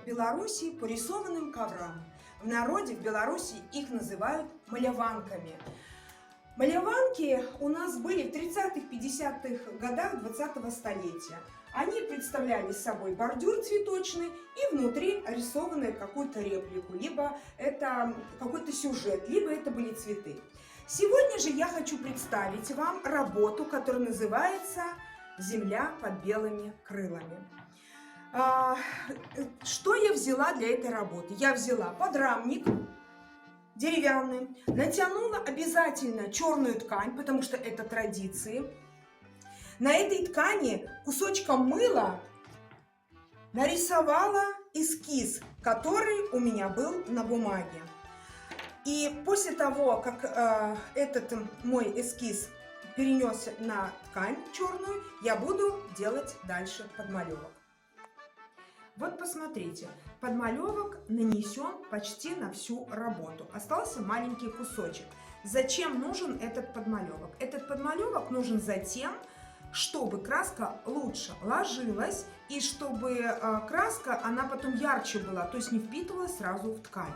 Беларуси по рисованным коврам. В народе в Беларуси их называют маляванками. Маляванки у нас были в 30-50-х годах 20-го столетия. Они представляли собой бордюр цветочный и внутри рисованную какую-то реплику, либо это какой-то сюжет, либо это были цветы. Сегодня же я хочу представить вам работу, которая называется «Земля под белыми крылами». Что я взяла для этой работы? Я взяла подрамник деревянный, натянула обязательно черную ткань, потому что это традиции. На этой ткани кусочком мыла нарисовала эскиз, который у меня был на бумаге. И после того, как этот мой эскиз перенес на ткань черную, я буду делать дальше подмалевок. Вот посмотрите, подмалевок нанесен почти на всю работу. Остался маленький кусочек. Зачем нужен этот подмалевок? Этот подмалевок нужен затем, чтобы краска лучше ложилась и чтобы краска, она потом ярче была, то есть не впитывалась сразу в ткань.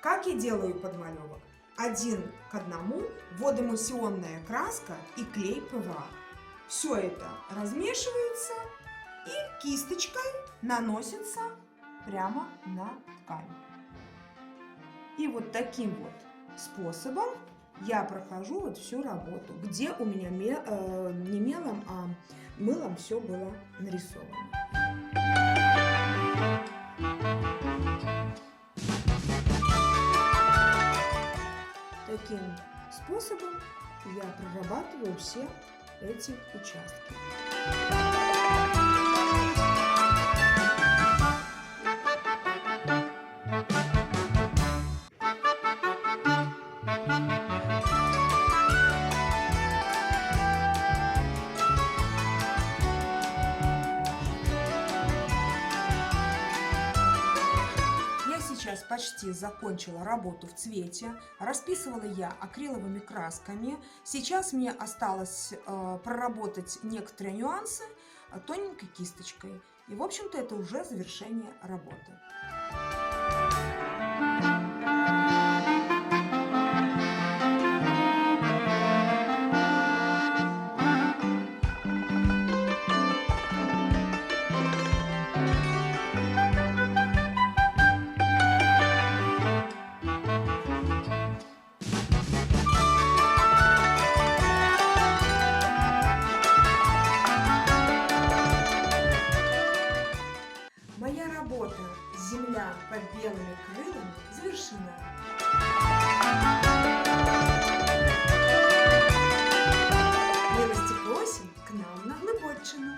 Как я делаю подмалевок? 1 к 1 водоэмульсионная краска и клей ПВА. Все это размешивается и кисточкой наносится прямо на ткань. И вот таким вот способом я прохожу вот всю работу, где у меня не мелом, а мылом все было нарисовано. Таким способом я прорабатываю все эти участки. Сейчас почти закончила работу в цвете. Расписывала я акриловыми красками. Сейчас мне осталось проработать некоторые нюансы тоненькой кисточкой. И, в общем-то, это уже завершение работы. Моя работа «Земля под белыми крылами» завершена. Милости просим к нам на Глыбочину.